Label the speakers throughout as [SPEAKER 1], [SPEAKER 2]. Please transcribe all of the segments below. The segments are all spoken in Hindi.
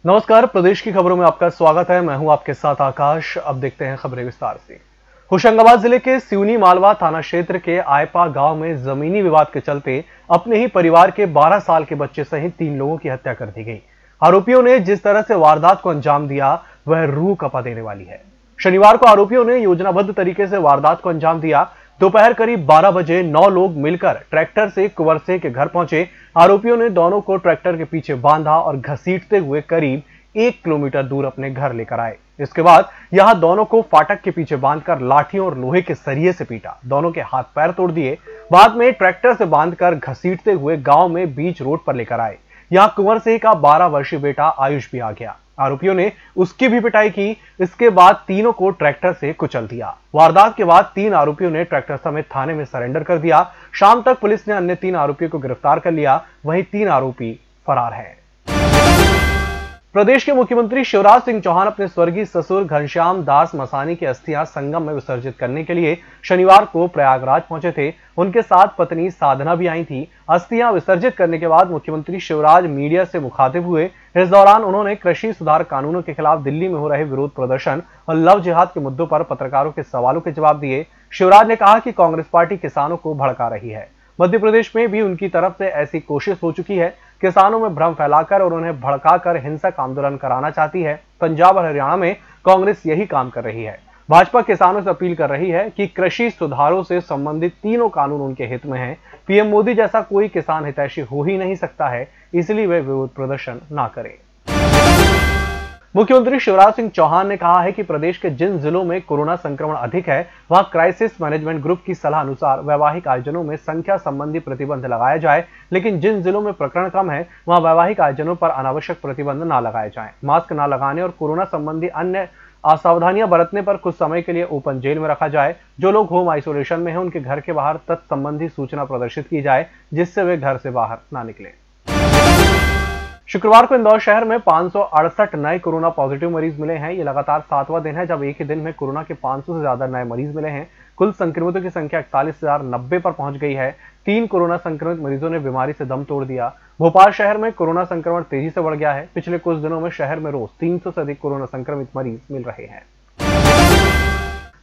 [SPEAKER 1] नमस्कार, प्रदेश की खबरों में आपका स्वागत है। मैं हूं आपके साथ आकाश। अब देखते हैं खबरें विस्तार से। होशंगाबाद जिले के सिवनी मालवा थाना क्षेत्र के आयपा गांव में जमीनी विवाद के चलते अपने ही परिवार के 12 साल के बच्चे सहित 3 लोगों की हत्या कर दी गई। आरोपियों ने जिस तरह से वारदात को अंजाम दिया वह रूह कपा देने वाली है। शनिवार को आरोपियों ने योजनाबद्ध तरीके से वारदात को अंजाम दिया। दोपहर करीब 12 बजे 9 लोग मिलकर ट्रैक्टर से कुंवरसे के घर पहुंचे। आरोपियों ने दोनों को ट्रैक्टर के पीछे बांधा और घसीटते हुए करीब 1 किलोमीटर दूर अपने घर लेकर आए। इसके बाद यहां दोनों को फाटक के पीछे बांधकर लाठियों और लोहे के सरिये से पीटा। दोनों के हाथ पैर तोड़ दिए। बाद में ट्रैक्टर से बांधकर घसीटते हुए गांव में बीच रोड पर लेकर आए। यहां कुंवरसे का 12 वर्षीय बेटा आयुष भी आ गया। आरोपियों ने उसकी भी पिटाई की। इसके बाद तीनों को ट्रैक्टर से कुचल दिया। वारदात के बाद 3 आरोपियों ने ट्रैक्टर समेत थाने में सरेंडर कर दिया। शाम तक पुलिस ने अन्य 3 आरोपियों को गिरफ्तार कर लिया। वहीं 3 आरोपी फरार हैं। प्रदेश के मुख्यमंत्री शिवराज सिंह चौहान अपने स्वर्गीय ससुर घनश्याम दास मसानी की अस्थियां संगम में विसर्जित करने के लिए शनिवार को प्रयागराज पहुंचे थे। उनके साथ पत्नी साधना भी आई थी। अस्थियां विसर्जित करने के बाद मुख्यमंत्री शिवराज मीडिया से मुखातिब हुए। इस दौरान उन्होंने कृषि सुधार कानूनों के खिलाफ दिल्ली में हो रहे विरोध प्रदर्शन और लव जिहाद के मुद्दों पर पत्रकारों के सवालों के जवाब दिए। शिवराज ने कहा कि कांग्रेस पार्टी किसानों को भड़का रही है। मध्य प्रदेश में भी उनकी तरफ से ऐसी कोशिश हो चुकी है। किसानों में भ्रम फैलाकर और उन्हें भड़काकर हिंसक आंदोलन कराना चाहती है। पंजाब और हरियाणा में कांग्रेस यही काम कर रही है। भाजपा किसानों से अपील कर रही है कि कृषि सुधारों से संबंधित तीनों कानून उनके हित में हैं। पीएम मोदी जैसा कोई किसान हितैषी हो ही नहीं सकता है, इसलिए वे विरोध प्रदर्शन ना करें। मुख्यमंत्री शिवराज सिंह चौहान ने कहा है कि प्रदेश के जिन जिलों में कोरोना संक्रमण अधिक है वहां क्राइसिस मैनेजमेंट ग्रुप की सलाह अनुसार वैवाहिक आयोजनों में संख्या संबंधी प्रतिबंध लगाया जाए, लेकिन जिन जिलों में प्रकरण कम है वहां वैवाहिक आयोजनों पर अनावश्यक प्रतिबंध न लगाए जाएं। मास्क न लगाने और कोरोना संबंधी अन्य असावधानियां बरतने पर कुछ समय के लिए ओपन जेल में रखा जाए। जो लोग होम आइसोलेशन में हैं उनके घर के बाहर तत्संबंधी सूचना प्रदर्शित की जाए जिससे वे घर से बाहर ना निकलें। शुक्रवार को इंदौर शहर में 568 नए कोरोना पॉजिटिव मरीज मिले हैं। ये लगातार 7वां दिन है जब एक ही दिन में कोरोना के 500 से ज्यादा नए मरीज मिले हैं। कुल संक्रमितों की संख्या 41,090 पर पहुंच गई है। 3 कोरोना संक्रमित मरीजों ने बीमारी से दम तोड़ दिया। भोपाल शहर में कोरोना संक्रमण तेजी से बढ़ गया है। पिछले कुछ दिनों में शहर में रोज 300 से अधिक कोरोना संक्रमित मरीज मिल रहे हैं।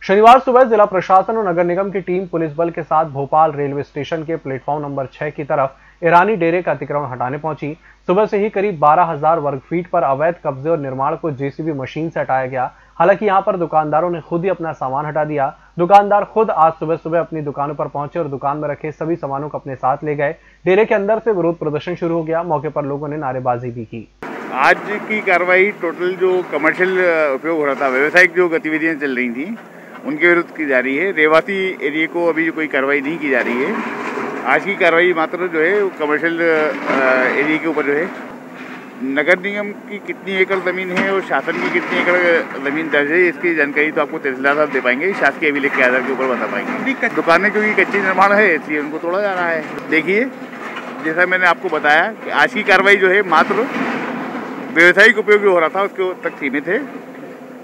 [SPEAKER 1] शनिवार सुबह जिला प्रशासन और नगर निगम की टीम पुलिस बल के साथ भोपाल रेलवे स्टेशन के प्लेटफॉर्म नंबर 6 की तरफ ईरानी डेरे का अतिक्रमण हटाने पहुंची। सुबह से ही करीब 12,000 वर्ग फीट पर अवैध कब्जे और निर्माण को जेसीबी मशीन से हटाया गया। हालांकि यहां पर दुकानदारों ने खुद ही अपना सामान हटा दिया। दुकानदार खुद आज सुबह सुबह अपनी दुकानों पर पहुंचे और दुकान में रखे सभी सामानों को अपने साथ ले गए। डेरे के अंदर से विरोध प्रदर्शन शुरू हो गया। मौके पर लोगों ने नारेबाजी भी की।
[SPEAKER 2] आज की कार्रवाई टोटल जो कमर्शियल उपयोग हो रहा था, व्यावसायिक जो गतिविधियां चल रही थी उनके विरुद्ध की जा रही है। रेवासी एरिया को अभी कोई कार्रवाई नहीं की जा रही है। आज की कार्रवाई मात्र जो है कमर्शियल एरिया के ऊपर जो है नगर निगम की कितनी एकड़ जमीन है और शासन की कितनी एकड़ जमीन दर्ज है इसकी जानकारी तो आपको तहसीलदार साहब दे पाएंगे। शासकीय अभिलेख के आधार के ऊपर बता पाएंगे। दुकानें क्योंकि कच्ची निर्माण है इसलिए उनको तोड़ा जा रहा है। देखिए, जैसा मैंने आपको बताया कि आज की कार्रवाई जो है मात्र व्यावसायिक उपयोग हो रहा था उसके तक सीमित है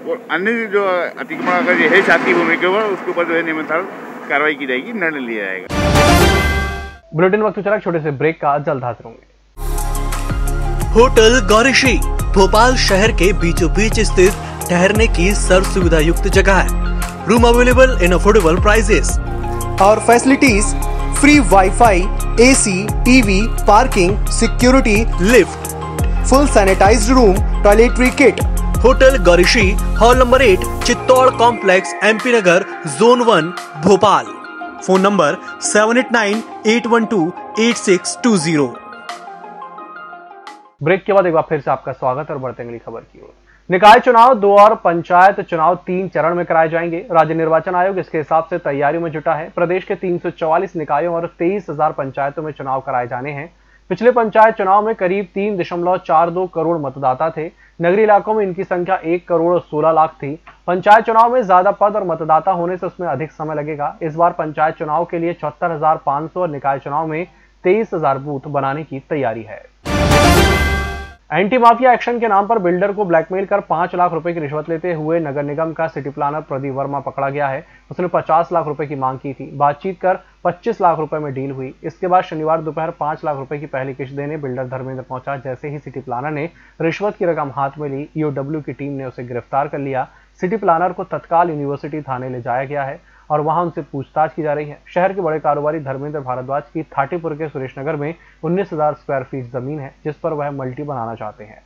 [SPEAKER 2] और अन्य जो अतिक्रमण अगर है शासकीय भूमि के ऊपर उसके ऊपर जो है नियमानुसार कार्रवाई की जाएगी, निर्णय लिया जाएगा।
[SPEAKER 1] बुलेटिन वक्त चला छोटे से ब्रेक का, जल्द हाजिर होंगे।
[SPEAKER 3] होटल गौरीश्री भोपाल शहर के बीचों बीच स्थित ठहरने की सर्व सुविधा युक्त जगह है। Room available in affordable prices
[SPEAKER 4] और facilities free WiFi, AC, TV, parking, security,
[SPEAKER 3] lift,
[SPEAKER 4] full sanitised room, toiletry kit.
[SPEAKER 3] Hotel Gaurishree, hall number 8, Chittor complex, MP Nagar, zone 1, Bhopal. Phone number 7898128620।
[SPEAKER 1] Break के बाद एक बार फिर से आपका स्वागत और बढ़ते अगली खबर की ओर। निकाय चुनाव 2 और पंचायत चुनाव 3 चरण में कराए जाएंगे। राज्य निर्वाचन आयोग इसके हिसाब से तैयारियों में जुटा है। प्रदेश के 344 निकायों और 23,000 पंचायतों में चुनाव कराए जाने हैं। पिछले पंचायत चुनाव में करीब 3.42 करोड़ मतदाता थे। नगरीय इलाकों में इनकी संख्या 1 करोड़ 16 लाख थी। पंचायत चुनाव में ज्यादा पद और मतदाता होने से उसमें अधिक समय लगेगा। इस बार पंचायत चुनाव के लिए 74,500 और निकाय चुनाव में 23,000 बूथ बनाने की तैयारी है। एंटी माफिया एक्शन के नाम पर बिल्डर को ब्लैकमेल कर 5 लाख रुपए की रिश्वत लेते हुए नगर निगम का सिटी प्लानर प्रदीप वर्मा पकड़ा गया है। उसने 50 लाख रुपए की मांग की थी। बातचीत कर 25 लाख रुपए में डील हुई। इसके बाद शनिवार दोपहर 5 लाख रुपए की पहली किस्त देने बिल्डर धर्मेंद्र पहुंचा। जैसे ही सिटी प्लानर ने रिश्वत की रकम हाथ में ली, ईओडब्ल्यू की टीम ने उसे गिरफ्तार कर लिया। सिटी प्लानर को तत्काल यूनिवर्सिटी थाने ले जाया गया है और वहां उनसे पूछताछ की जा रही है। शहर के बड़े कारोबारी धर्मेंद्र भारद्वाज की थाटीपुर के सुरेश नगर में 19,000 स्क्वायर फीट जमीन है, जिस पर वह मल्टी बनाना चाहते हैं।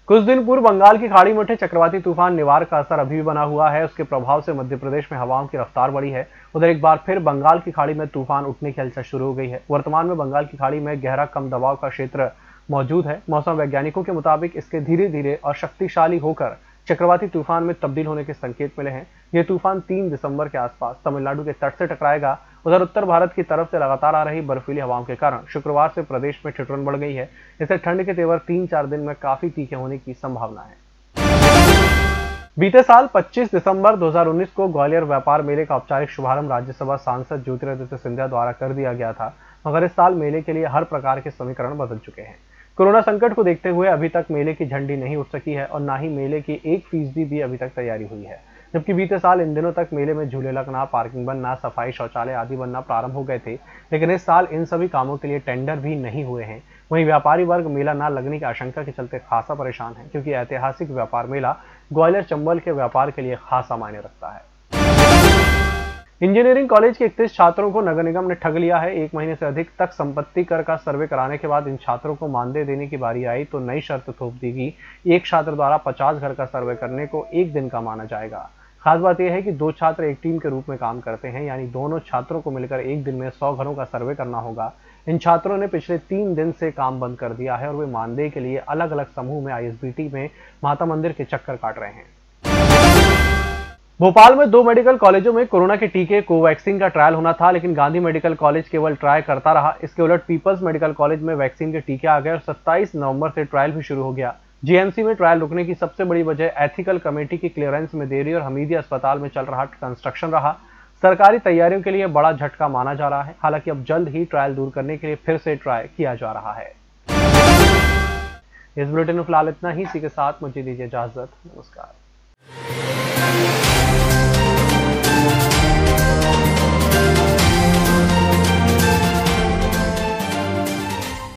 [SPEAKER 1] कुछ दिन पूर्व बंगाल की खाड़ी में उठे चक्रवाती तूफान निवार का असर अभी भी बना हुआ है। उसके प्रभाव से मध्य प्रदेश में हवाओं की रफ्तार बढ़ी है। उधर एक बार फिर बंगाल की खाड़ी में तूफान उठने की हलचल शुरू हो गई है। वर्तमान में बंगाल की खाड़ी में गहरा कम दबाव का क्षेत्र मौजूद है। मौसम वैज्ञानिकों के मुताबिक इसके धीरे धीरे और शक्तिशाली होकर चक्रवाती तूफान में तब्दील होने के संकेत मिले हैं। यह तूफान 3 दिसंबर के आसपास तमिलनाडु के तट से टकराएगा। उधर उत्तर भारत की तरफ से लगातार आ रही बर्फीली हवाओं के कारण शुक्रवार से प्रदेश में ठिठुरन बढ़ गई है। इससे ठंड के तेवर 3-4 दिन में काफी तीखे होने की संभावना है। बीते साल 25 दिसंबर 2019 को ग्वालियर व्यापार मेले का औपचारिक शुभारंभ राज्यसभा सांसद ज्योतिरादित्य सिंधिया द्वारा कर दिया गया था, मगर इस साल मेले के लिए हर प्रकार के समीकरण बदल चुके हैं। कोरोना संकट को देखते हुए अभी तक मेले की झंडी नहीं उठ सकी है और न ही मेले की 1% भी अभी तक तैयारी हुई है। जबकि बीते साल इन दिनों तक मेले में झूले लगना, पार्किंग बनना, सफाई, शौचालय आदि बनना प्रारंभ हो गए थे, लेकिन इस साल इन सभी कामों के लिए टेंडर भी नहीं हुए हैं। वहीं व्यापारी वर्ग मेला न लगने की आशंका के चलते खासा परेशान है, क्योंकि ऐतिहासिक व्यापार मेला ग्वालियर चंबल के व्यापार के लिए खासा मायने रखता है। इंजीनियरिंग कॉलेज के 31 छात्रों को नगर निगम ने ठग लिया है। 1 महीने से अधिक तक संपत्ति कर का सर्वे कराने के बाद इन छात्रों को मानदेय देने की बारी आई तो नई शर्त थोप दी गई। एक छात्र द्वारा 50 घर का सर्वे करने को 1 दिन का माना जाएगा। खास बात यह है कि 2 छात्र एक टीम के रूप में काम करते हैं, यानी दोनों छात्रों को मिलकर 1 दिन में 100 घरों का सर्वे करना होगा। इन छात्रों ने पिछले 3 दिन से काम बंद कर दिया है और वे मानदेय के लिए अलग अलग समूह में आईएसबीटी में माता मंदिर के चक्कर काट रहे हैं। भोपाल में 2 मेडिकल कॉलेजों में कोरोना के टीके कोवैक्सीन का ट्रायल होना था, लेकिन गांधी मेडिकल कॉलेज केवल ट्राई करता रहा। इसके उलट पीपल्स मेडिकल कॉलेज में वैक्सीन के टीके आ गए और 27 नवंबर से ट्रायल भी शुरू हो गया। जीएमसी में ट्रायल रुकने की सबसे बड़ी वजह एथिकल कमेटी की क्लियरेंस में देरी और हमीदिया अस्पताल में चल रहा कंस्ट्रक्शन रहा। सरकारी तैयारियों के लिए बड़ा झटका माना जा रहा है। हालांकि अब जल्द ही ट्रायल दूर करने के लिए फिर से ट्राई किया जा रहा है। इस बुलेटिन में फिलहाल इतना ही। इसी के साथ मुझे दीजिए इजाजत। नमस्कार।